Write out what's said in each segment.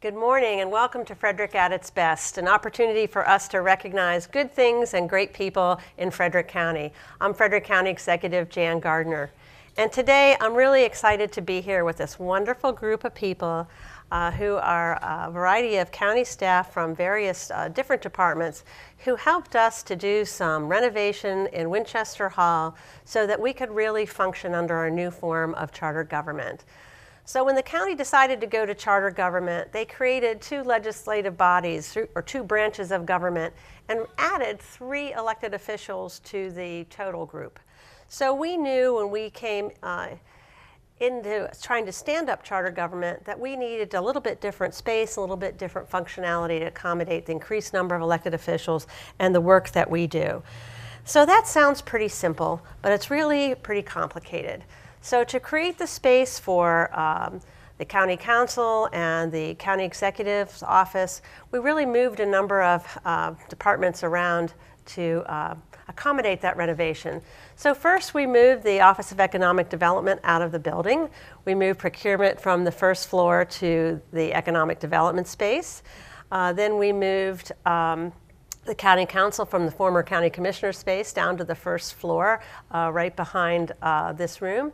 Good morning and welcome to Frederick at its best, an opportunity for us to recognize good things and great people in Frederick County. I'm Frederick County Executive Jan Gardner. And today I'm really excited to be here with this wonderful group of people who are a variety of county staff from various different departments who helped us to do some renovation in Winchester Hall so that we could really function under our new form of charter government. So when the county decided to go to charter government, they created two legislative bodies, or two branches of government, and added 3 elected officials to the total group. So we knew when we came into trying to stand up charter government that we needed a little bit different space, a little bit different functionality to accommodate the increased number of elected officials and the work that we do. So that sounds pretty simple, but it's really pretty complicated. So to create the space for the county council and the county executive's office, we really moved a number of departments around to accommodate that renovation. So first we moved the Office of Economic Development out of the building. We moved procurement from the first floor to the economic development space. Then we moved the county council from the former county commissioner space down to the first floor right behind this room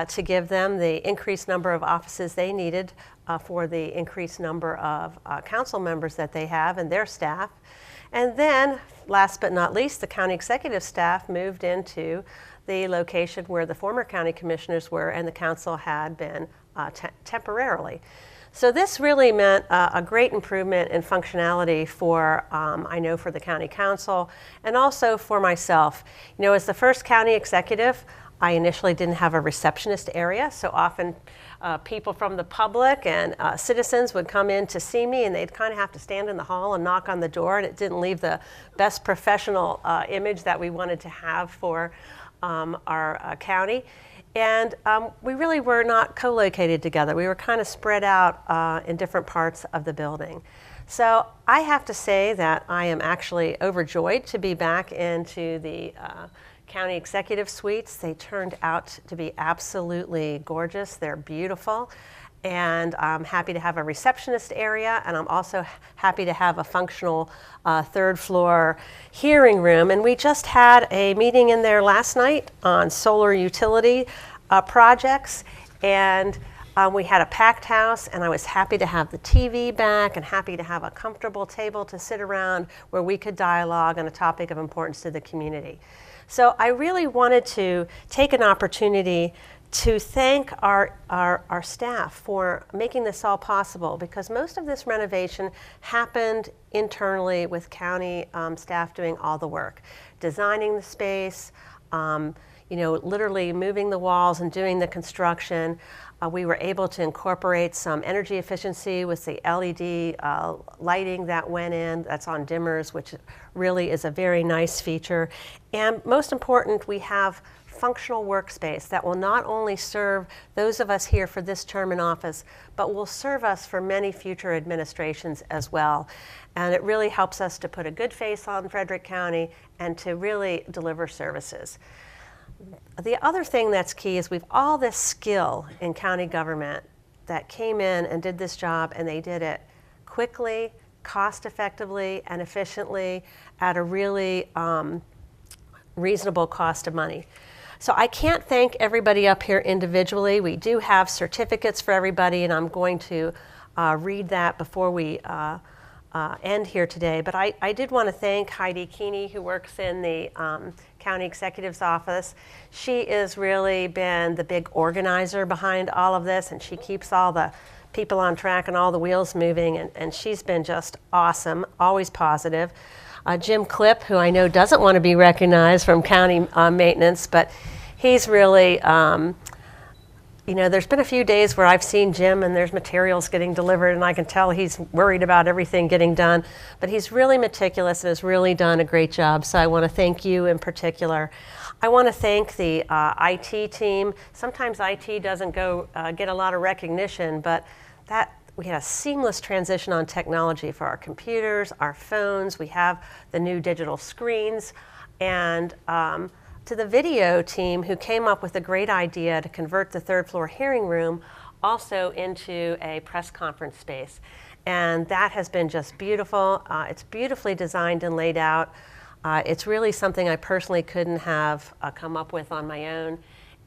to give them the increased number of offices they needed for the increased number of council members that they have and their staff. And then, last but not least, the county executive staff moved into the location where the former county commissioners were and the council had been temporarily. So this really meant a great improvement in functionality for, I know, for the county council and also for myself. You know, as the first county executive, I initially didn't have a receptionist area, so often people from the public and citizens would come in to see me and they'd kind of have to stand in the hall and knock on the door, and it didn't leave the best professional image that we wanted to have for our county. And we really were not co-located together. We were kind of spread out in different parts of the building. So I have to say that I am actually overjoyed to be back into the county executive suites. They turned out to be absolutely gorgeous. They're beautiful. And I'm happy to have a receptionist area, and I'm also happy to have a functional third floor hearing room. And we just had a meeting in there last night on solar utility projects, and we had a packed house, and I was happy to have the TV back and happy to have a comfortable table to sit around where we could dialogue on a topic of importance to the community. So I really wanted to take an opportunity to thank our staff for making this all possible, because most of this renovation happened internally with county staff doing all the work, designing the space, you know, literally moving the walls and doing the construction. We were able to incorporate some energy efficiency with the LED lighting that went in, that's on dimmers, which really is a very nice feature. And most important, we have functional workspace that will not only serve those of us here for this term in office, but will serve us for many future administrations as well. And it really helps us to put a good face on Frederick County and to really deliver services. The other thing that's key is we've all this skill in county government that came in and did this job, and they did it quickly, cost effectively, and efficiently at a really reasonable cost of money. So I can't thank everybody up here individually. We do have certificates for everybody, and I'm going to read that before we end here today. But I did want to thank Heidi Keeney, who works in the county executive's office. She has really been the big organizer behind all of this, and she keeps all the people on track and all the wheels moving, and she's been just awesome, always positive. Jim Clipp, who I know doesn't want to be recognized from county maintenance, but he's really, you know, there's been a few days where I've seen Jim and there's materials getting delivered and I can tell he's worried about everything getting done, but he's really meticulous and has really done a great job. So I want to thank you in particular. I want to thank the IT team. Sometimes IT doesn't get a lot of recognition, but we had a seamless transition on technology for our computers, our phones. We have the new digital screens, and to the video team who came up with a great idea to convert the third floor hearing room also into a press conference space. and that has been just beautiful. It's beautifully designed and laid out. It's really something I personally couldn't have come up with on my own,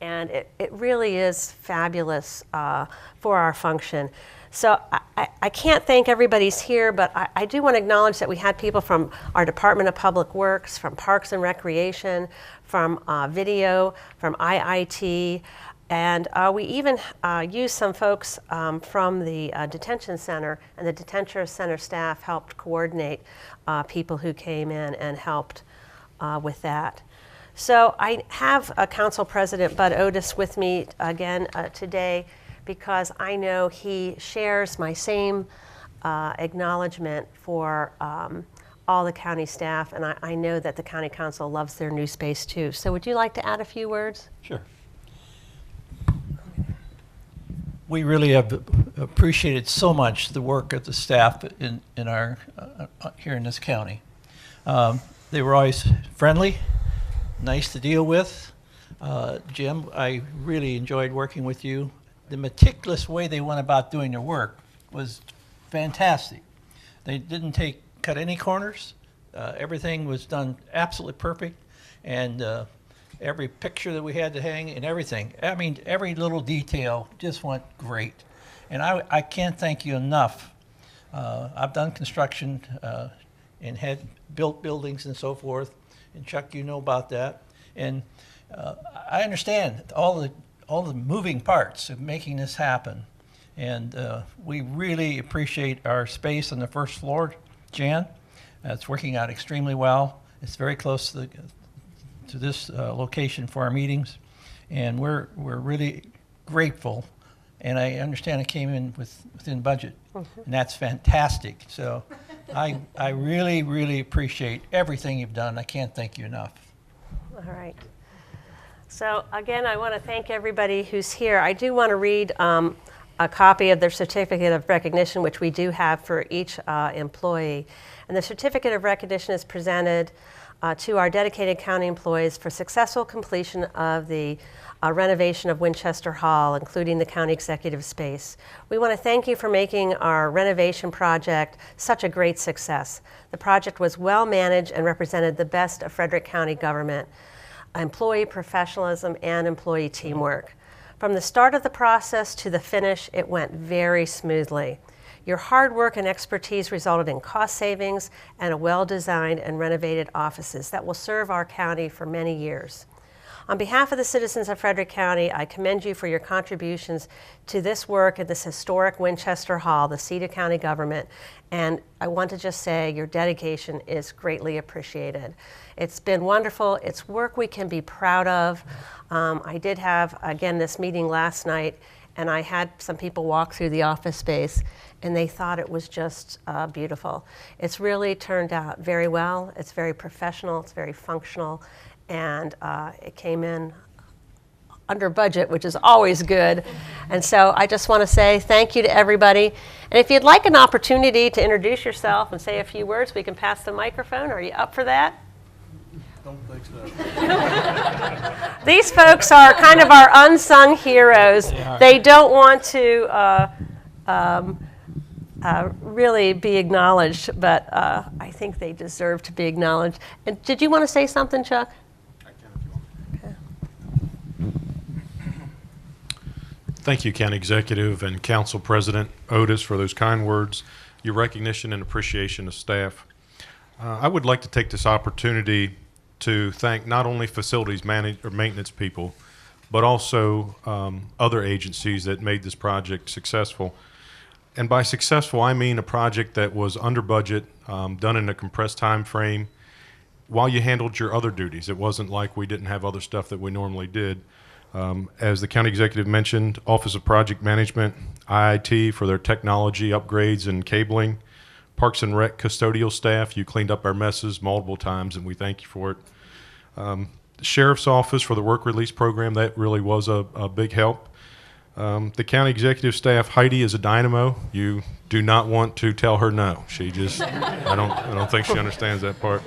and it really is fabulous for our function. So I can't thank everybody's here, but I do want to acknowledge that we had people from our Department of Public Works, from Parks and Recreation, from video, from IIT, and we even used some folks from the detention center, and the detention center staff helped coordinate people who came in and helped with that. So I have Council President Bud Otis with me again today, because I know he shares my same acknowledgement for all the county staff, and I know that the County Council loves their new space too. So would you like to add a few words? Sure. We really have appreciated so much the work of the staff in our here in this county. They were always friendly, nice to deal with. Jim, I really enjoyed working with you. The meticulous way they went about doing their work was fantastic. They didn't cut any corners. Everything was done absolutely perfect, and every picture that we had to hang and everything. I mean, every little detail just went great. And I can't thank you enough. I've done construction and had built buildings and so forth, and Chuck, you know about that. And I understand all the moving parts of making this happen. And we really appreciate our space on the first floor, Jan. It's working out extremely well. It's very close to this location for our meetings. And we're really grateful. And I understand it came in within budget. Mm-hmm. And that's fantastic. So I really, really appreciate everything you've done. I can't thank you enough. All right. So again, I want to thank everybody who's here. I do want to read a copy of their certificate of recognition, which we do have for each employee. And the certificate of recognition is presented to our dedicated county employees for successful completion of the renovation of Winchester Hall, including the county executive space. We want to thank you for making our renovation project such a great success. The project was well managed and represented the best of Frederick County government, employee professionalism, and employee teamwork. From the start of the process to the finish, it went very smoothly. Your hard work and expertise resulted in cost savings and a well-designed and renovated offices that will serve our county for many years. On behalf of the citizens of Frederick County, I commend you for your contributions to this work at this historic Winchester Hall, the seat of county government, and I want to just say your dedication is greatly appreciated. It's been wonderful. It's work we can be proud of. I did have, again, this meeting last night, and I had some people walk through the office space, and they thought it was just beautiful. It's really turned out very well. It's very professional. It's very functional. And it came in under budget, which is always good. And so I just want to say thank you to everybody. And if you'd like an opportunity to introduce yourself and say a few words, we can pass the microphone. Are you up for that? Don't think so. These folks are kind of our unsung heroes. They don't want to really be acknowledged, but I think they deserve to be acknowledged. And did you want to say something, Chuck? Thank you, County Executive and Council President Otis, for those kind words, your recognition and appreciation of staff. I would like to take this opportunity to thank not only facilities maintenance people, but also other agencies that made this project successful. And by successful, I mean a project that was under budget, done in a compressed time frame, while you handled your other duties. It wasn't like we didn't have other stuff that we normally did. As the county executive mentioned, Office of Project Management, IIT for their technology upgrades and cabling, Parks and Rec custodial staff, you cleaned up our messes multiple times and we thank you for it. The Sheriff's Office for the work release program, that really was a big help. The county executive staff, Heidi is a dynamo. You do not want to tell her no. She just, I don't think she understands that part.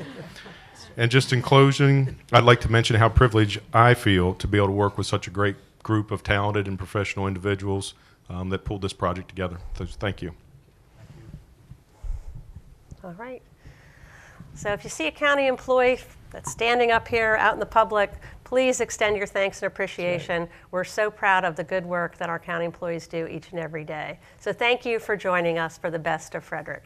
And just in closing, I'd like to mention how privileged I feel to be able to work with such a great group of talented and professional individuals that pulled this project together. So thank you. All right. So if you see a county employee that's standing up here out in the public, please extend your thanks and appreciation. We're so proud of the good work that our county employees do each and every day. So thank you for joining us for the Best of Frederick.